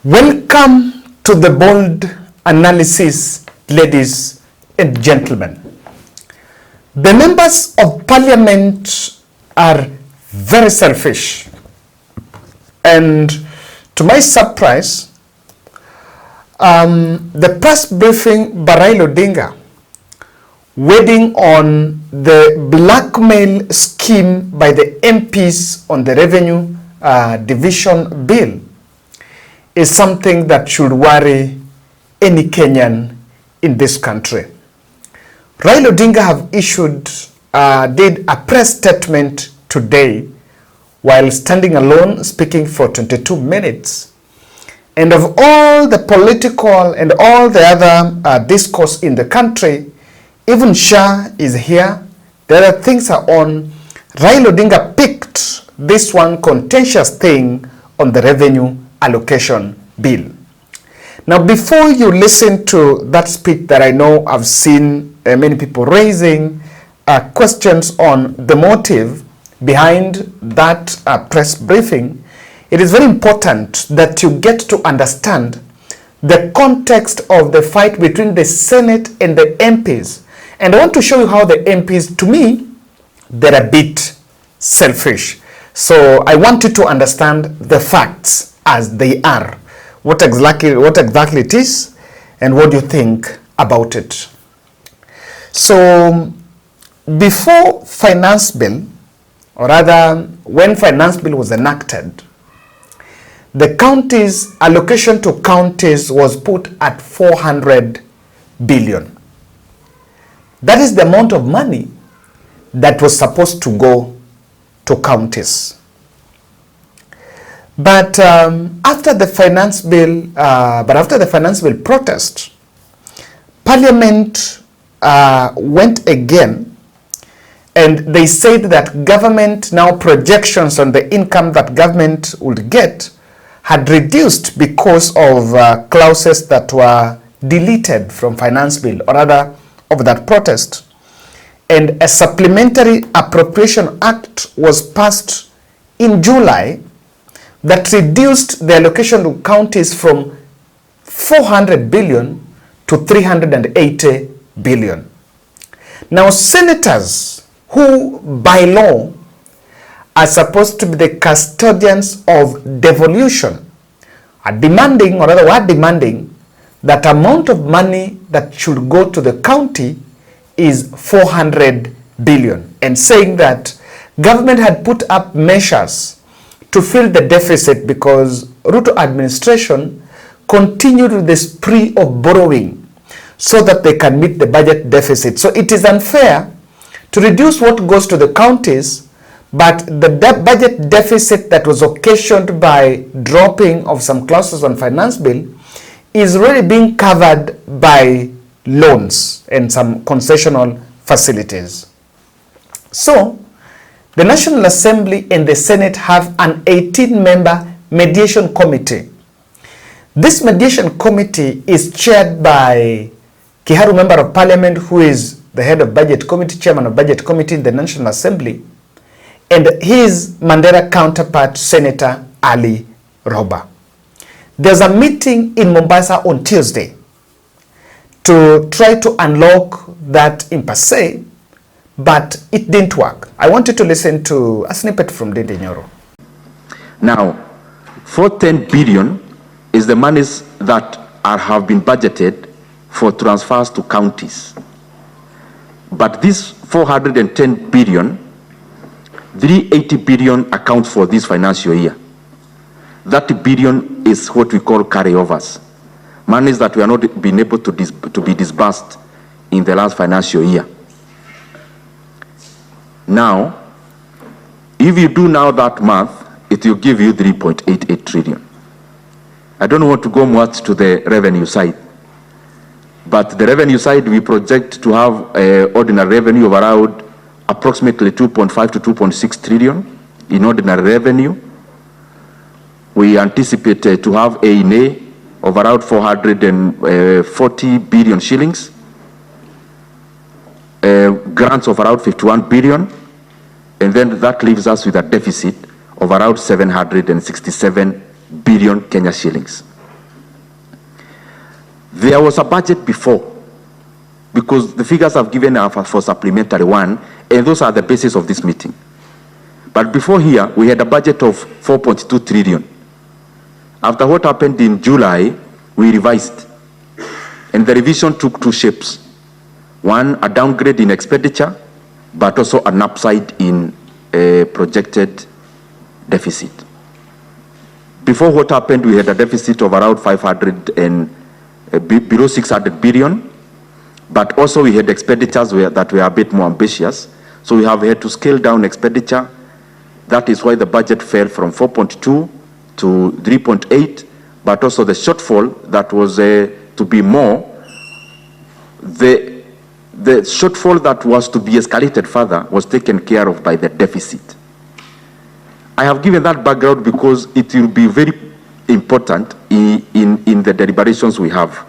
Welcome to the bold analysis, ladies and gentlemen. The members of parliament are very selfish, and to my surprise, the press briefing by Raila Odinga weighing on the blackmail scheme by the MPs on the revenue division bill is something that should worry any Kenyan in this country. Raila Odinga have did a press statement today while standing alone speaking for 22 minutes. And of all the political and all the other discourse in the country, even Shah is here, the other things are on. Raila Odinga picked this one contentious thing on the revenue allocation bill. Now, before you listen to that speech that I know I've seen many people raising questions on the motive behind that press briefing, it is very important that you get to understand the context of the fight between the Senate and the MPs. And I want to show you how the MPs, to me, they're a bit selfish. So I want you to understand the facts as they are. What exactly it is and what do you think about it. So before finance bill, or rather when finance bill was enacted, the counties, allocation to counties was put at 400 billion. That is the amount of money that was supposed to go to counties. But after the finance bill protest, Parliament went again, and they said that government now projections on the income that government would get had reduced because of clauses that were deleted from finance bill, or rather of that protest. And a supplementary appropriation act was passed in July that reduced the allocation to counties from 400 billion to 380 billion. Now, senators who by law are supposed to be the custodians of devolution are demanding, or rather were demanding, that amount of money that should go to the county is 400 billion, and saying that government had put up measures to fill the deficit because Ruto administration continued with the spree of borrowing so that they can meet the budget deficit. So it is unfair to reduce what goes to the counties, but the budget deficit that was occasioned by dropping of some clauses on finance bill is really being covered by loans and some concessional facilities. So the National Assembly and the Senate have an 18-member mediation committee. This mediation committee is chaired by Kiharu Member of Parliament, who is the head of Budget Committee, chairman of Budget Committee in the National Assembly, and his Mandera counterpart, Senator Ali Roba. There's a meeting in Mombasa on Tuesday to try to unlock that impasse, but it didn't work. I want you to listen to a snippet from Dede Nyoro. Now, 410 billion is the monies that have been budgeted for transfers to counties. But this 410 billion, 380 billion accounts for this financial year. 30 billion is what we call carryovers, monies that we are not being able to be disbursed in the last financial year. Now, if you do now that math, it will give you 3.88 trillion. I don't want to go much to the revenue side, but the revenue side, we project to have ordinary revenue of around approximately 2.5 to 2.6 trillion in ordinary revenue. We anticipate to have A&A of around 440 billion shillings, grants of around 51 billion, and then that leaves us with a deficit of around 767 billion Kenya shillings. There was a budget before, because the figures I've given are for supplementary one, and those are the basis of this meeting. But before here, we had a budget of 4.2 trillion. After what happened in July, we revised. And the revision took two shapes. One, a downgrade in expenditure, but also an upside in a projected deficit. Before what happened, we had a deficit of around 500 and below 600 billion, but also we had expenditures that were a bit more ambitious. So we have had to scale down expenditure. That is why the budget fell from 4.2 to 3.8, but also the shortfall that was to be more, the shortfall that was to be escalated further was taken care of by the deficit. I have given that background because it will be very important in the deliberations we have.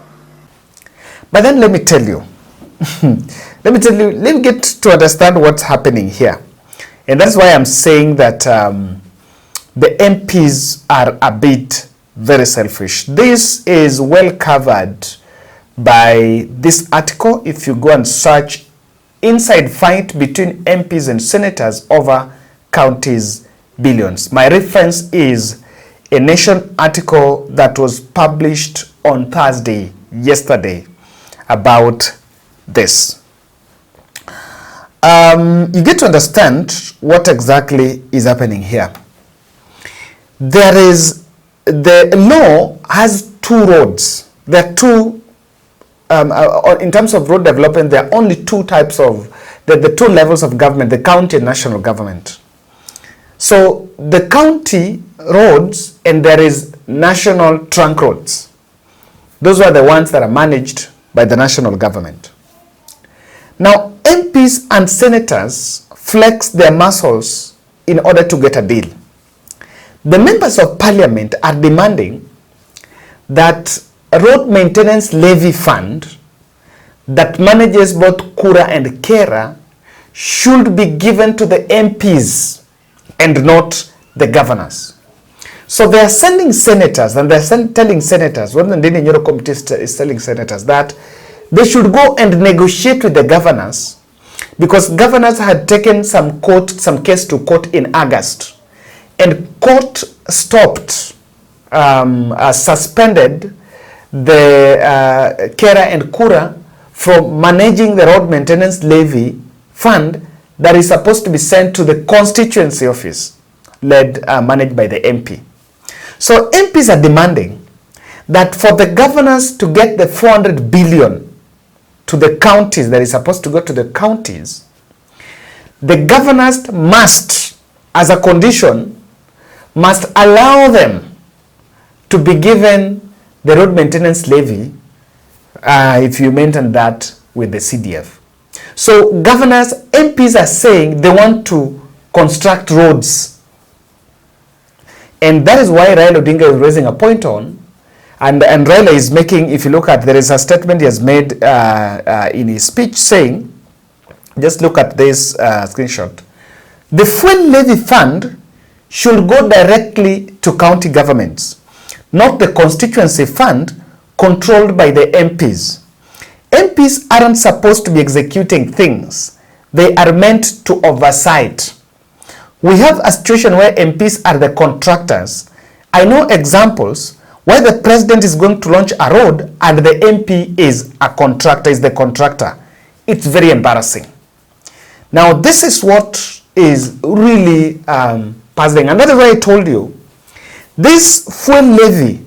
But then let me tell you, let me get to understand what's happening here. And that's why I'm saying that the MPs are a bit very selfish. This is well covered by this article. If you go and search inside fight between MPs and senators over counties billions. My reference is a Nation article that was published on Thursday, yesterday, about this. You get to understand what exactly is happening here. There is, the law has two roads. There are two, in terms of road development, there are only two types of, the two levels of government, the county and national government. So the county roads and there is national trunk roads. Those are the ones that are managed by the national government. Now, MPs and senators flex their muscles in order to get a deal. The members of parliament are demanding that a road maintenance levy fund that manages both Kura and Kera should be given to the MPs and not the governors. So they are sending senators, and they're telling senators, what the Indian Euro Committee is telling senators, that they should go and negotiate with the governors, because governors had taken some case to court in August, and court stopped, suspended the Kera and Kura from managing the road maintenance levy fund that is supposed to be sent to the constituency office, managed by the MP. So MPs are demanding that for the governors to get the 400 billion to the counties that is supposed to go to the counties, the governors must, as a condition, must allow them to be given the road maintenance levy if you maintain that with the CDF. So governors, MPs are saying they want to construct roads. And that is why Raila Odinga is raising a point on, and Raila is making, if you look at, there is a statement he has made in his speech saying, just look at this screenshot. The fuel levy fund should go directly to county governments, not the constituency fund controlled by the MPs. MPs aren't supposed to be executing things. They are meant to oversight. We have a situation where MPs are the contractors. I know examples where the president is going to launch a road and the MP is a contractor, is the contractor. It's very embarrassing. Now, this is what is really puzzling. And that is why I told you, this fuel levy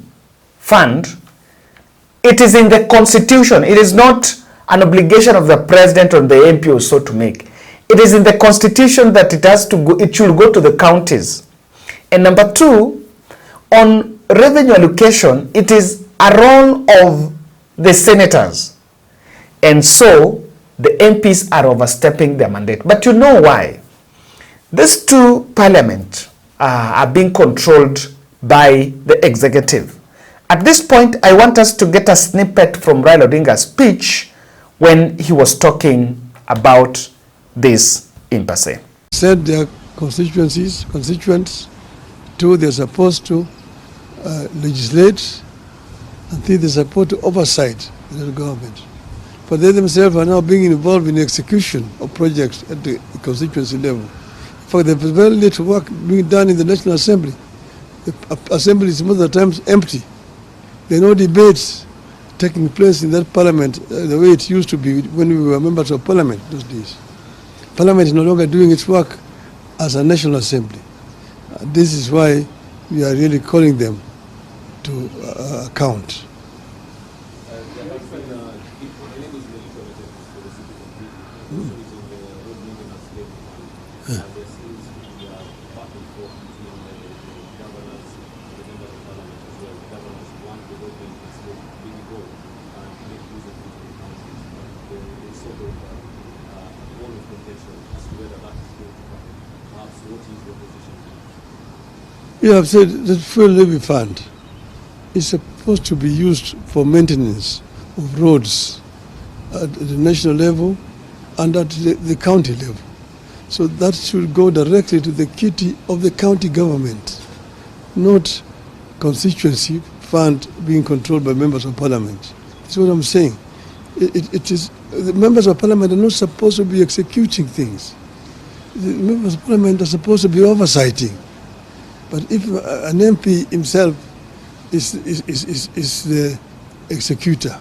fund, it is in the constitution. It is not an obligation of the president or the MP or so to make. It is in the constitution that it has to go, it should go to the counties. And number two, on revenue allocation, it is a role of the senators. And so the MPs are overstepping their mandate. But you know why? These two parliaments are being controlled by the executive. At this point, I want us to get a snippet from Raila Odinga's speech when he was talking about this impasse. Said their constituents too, they're supposed to legislate until they support oversight in the government. But they themselves are now being involved in the execution of projects at the constituency level. In fact, there's very little work being done in the National Assembly. The Assembly is most of the times empty. There are no debates taking place in that parliament the way it used to be when we were members of parliament those days. Parliament is no longer doing its work as a National Assembly. This is why we are really calling them to account. You have said that fuel levy fund is supposed to be used for maintenance of roads at the national level and at the county level. So that should go directly to the kitty of the county government, not constituency fund being controlled by members of parliament. That's what I'm saying. It is the members of parliament are not supposed to be executing things. The members of parliament are supposed to be oversighting. But if an MP himself is the executor,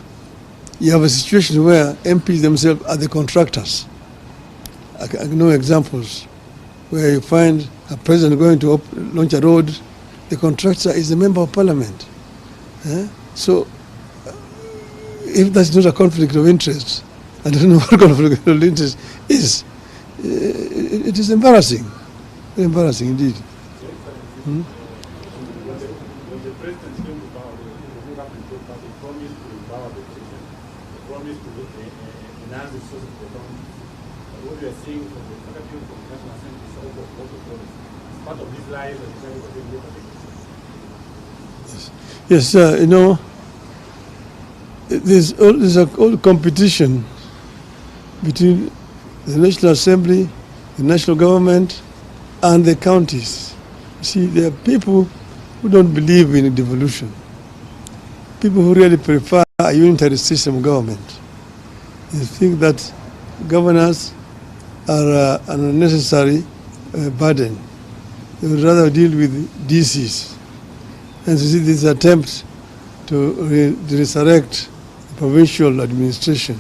you have a situation where MPs themselves are the contractors. I know examples where you find a president going to launch a road, the contractor is a member of parliament. So if that's not a conflict of interest, I don't know what conflict of interest is. It is embarrassing, very embarrassing indeed. When the president came to power, he promised to empower the president, he promised to enhance the sources of economy. But what we are seeing from the Secretary of the National Assembly is also promised. It's part of these lies that the Secretary of the Yes, you know, there's a whole competition between the National Assembly, the national government, and the counties. See, there are people who don't believe in devolution. People who really prefer a unitary system of government. They think that governors are an unnecessary burden. They would rather deal with DCs. And you see this attempt to resurrect the provincial administration,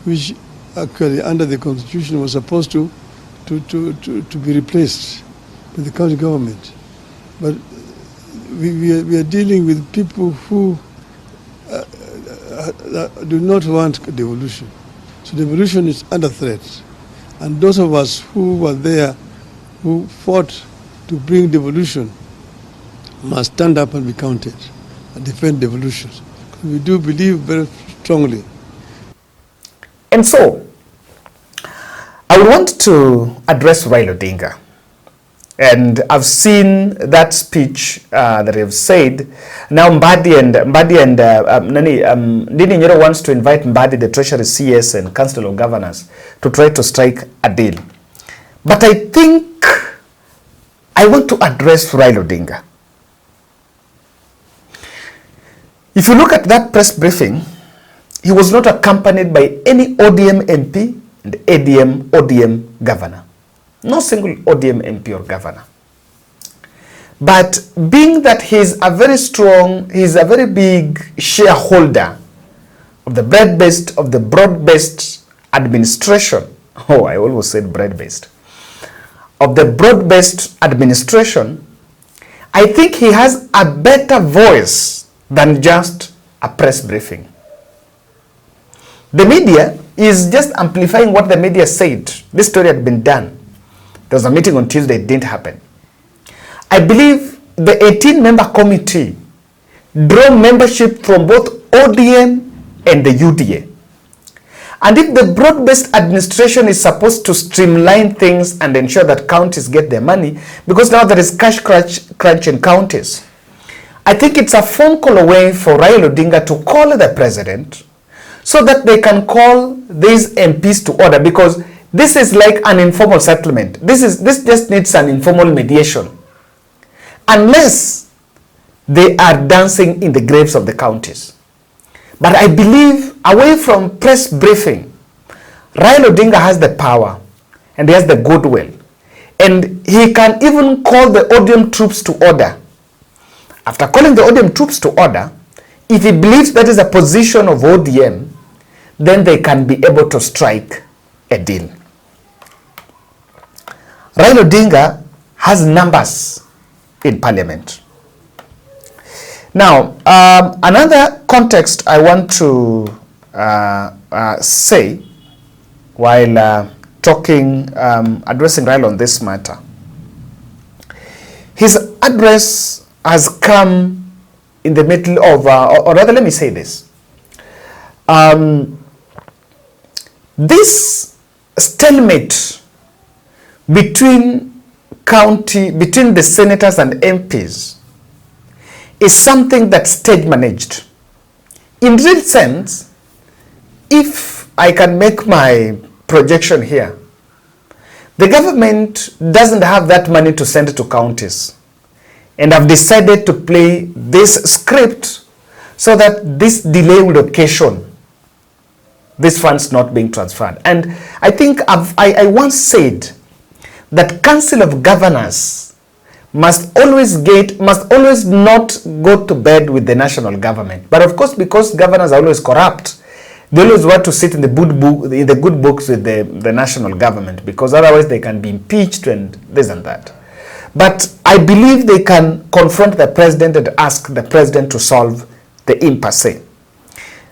which actually under the constitution was supposed to be replaced with the county government. But we are dealing with people who do not want devolution. So devolution is under threat. And those of us who were there, who fought to bring devolution, must stand up and be counted and defend devolution. We do believe very strongly. And so, I want to address Raila Odinga. And I've seen that speech that you've said. Now Mbadi and Ndini Nyoro wants to invite Mbadi, the Treasury CS and Council of Governors, to try to strike a deal. But I think I want to address Raila Odinga. If you look at that press briefing, he was not accompanied by any ODM MP and ODM governor. No single ODM MP or governor. But being that he's a very big shareholder of the broad-based administration. Oh, I almost said bread-based. Of the broad-based administration, I think he has a better voice than just a press briefing. The media is just amplifying what the media said. This story had been done. There was a meeting on Tuesday, it didn't happen. I believe the 18-member committee drew membership from both ODM and the UDA. And if the broad-based administration is supposed to streamline things and ensure that counties get their money, because now there is cash crunch in counties, I think it's a phone call away for Raila Odinga to call the president so that they can call these MPs to order, because this is like an informal settlement. This just needs an informal mediation. Unless they are dancing in the graves of the counties. But I believe, away from press briefing, Raila Odinga has the power and he has the goodwill. And he can even call the ODM troops to order. After calling the ODM troops to order, if he believes that is a position of ODM, then they can be able to strike a deal. Raila Odinga has numbers in parliament. Now, another context I want to say while addressing Raila on this matter. His address has come in the middle of, or rather let me say this. This stalemate between the senators and MPs is something that's stage managed. In real sense, if I can make my projection here, the government doesn't have that money to send to counties, and have decided to play this script so that this delay will occasion these funds not being transferred. And I think I once said that Council of Governors must always not go to bed with the national government. But of course, because governors are always corrupt, they always want to sit in the good books with the national government, because otherwise they can be impeached and this and that. But I believe they can confront the president and ask the president to solve the impasse.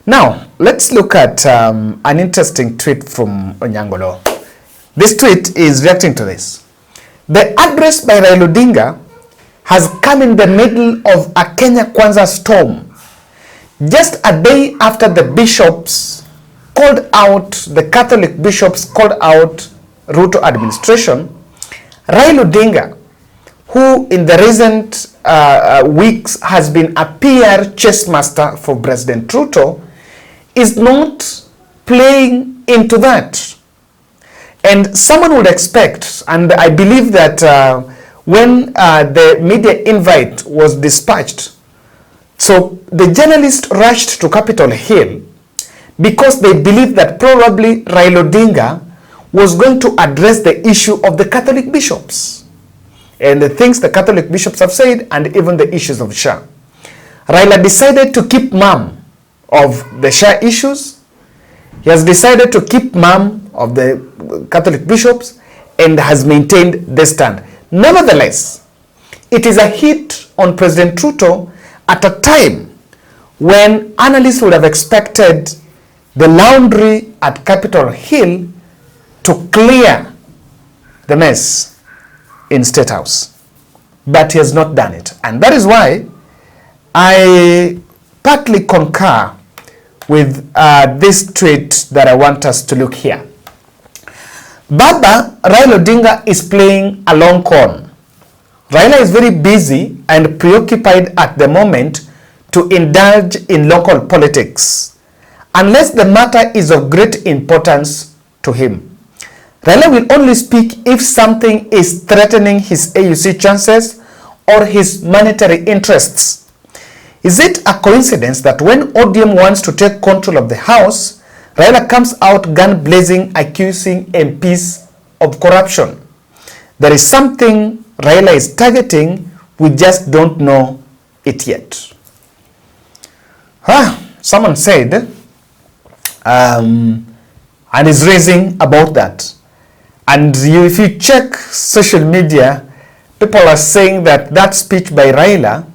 Now, let's look at an interesting tweet from Onyangolo. This tweet is reacting to this. The address by Raila Odinga has come in the middle of a Kenya Kwanza storm. Just a day after the bishops called out, the Catholic bishops called out Ruto administration, Raila Odinga, who in the recent weeks has been a PR chess master for President Ruto, is not playing into that. And someone would expect, and I believe that when the media invite was dispatched, so the journalists rushed to Capitol Hill because they believed that probably Raila Odinga was going to address the issue of the Catholic bishops and the things the Catholic bishops have said, and even the issues of SHA. Raila decided to keep mum of the SHA issues. He has decided to keep mum of the Catholic bishops and has maintained this stand. Nevertheless, it is a hit on President Ruto at a time when analysts would have expected the laundry at Capitol Hill to clear the mess in State House. But he has not done it. And that is why I partly concur with this tweet that I want us to look here. Baba Raila Odinga is playing a long con. Raila is very busy and preoccupied at the moment to indulge in local politics, unless the matter is of great importance to him. Raila will only speak if something is threatening his AUC chances or his monetary interests. Is it a coincidence that when ODM wants to take control of the House, Raila comes out gun blazing, accusing MPs of corruption? There is something Raila is targeting, we just don't know it yet. Someone said, and is raising about that. And if you check social media, people are saying that that speech by Raila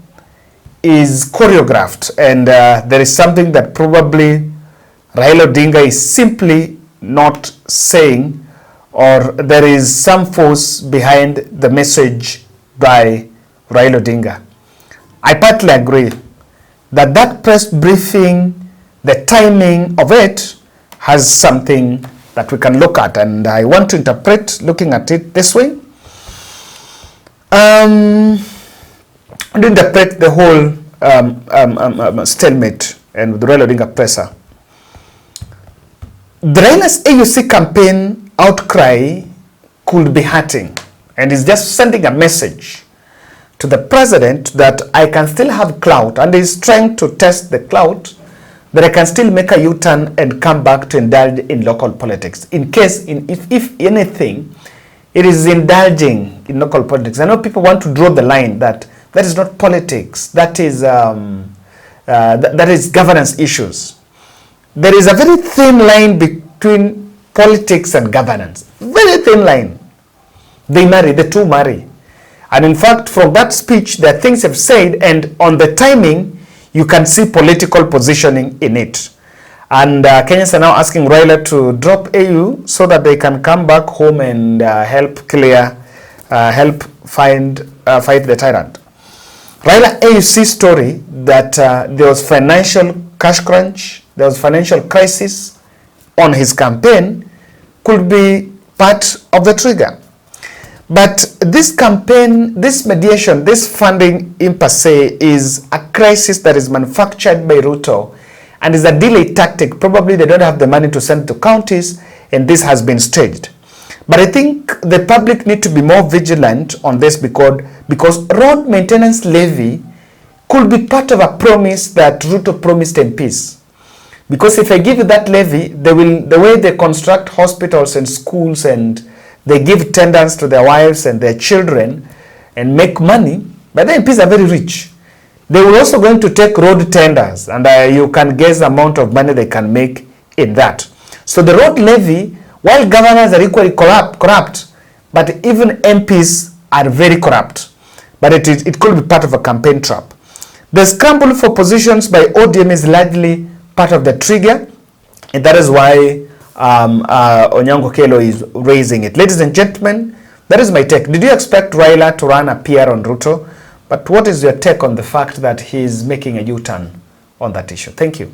is choreographed, and there is something that probably Raila Odinga is simply not saying, or there is some force behind the message by Raila Odinga. I partly agree that that press briefing, the timing of it, has something that we can look at, and I want to interpret looking at it this way. And interpret the whole stalemate and with the Raila Odinga presser. The Raila's AUC campaign outcry could be hurting, and is just sending a message to the president that I can still have clout, and he's trying to test the clout, that I can still make a U-turn and come back to indulge in local politics. In case, if anything, it is indulging in local politics. I know people want to draw the line that is not politics, that is governance issues. There is a very thin line between politics and governance. Very thin line. They marry, the two marry. And in fact, from that speech, there are things have said, and on the timing, you can see political positioning in it. And Kenyans are now asking Raila to drop AU so that they can come back home and help fight the tyrant. Raila AUC story that there was financial cash crunch, there was financial crisis on his campaign could be part of the trigger. But this campaign, this mediation, this funding in per se is a crisis that is manufactured by Ruto and is a delay tactic. Probably they don't have the money to send to counties, and this has been staged. But I think the public need to be more vigilant on this because road maintenance levy could be part of a promise that Ruto promised MPs. Because if I give you that levy, the way they construct hospitals and schools and they give tenders to their wives and their children and make money, but the MPs are very rich. They will also going to take road tenders, and you can guess the amount of money they can make in that. So the road levy, while governors are equally corrupt, but even MPs are very corrupt. But it could be part of a campaign trap. The scramble for positions by ODM is largely part of the trigger, and that is why Onyango Kelo is raising it. Ladies and gentlemen, that is my take. Did you expect Raila to run a PR on Ruto? But what is your take on the fact that he is making a U-turn on that issue? Thank you.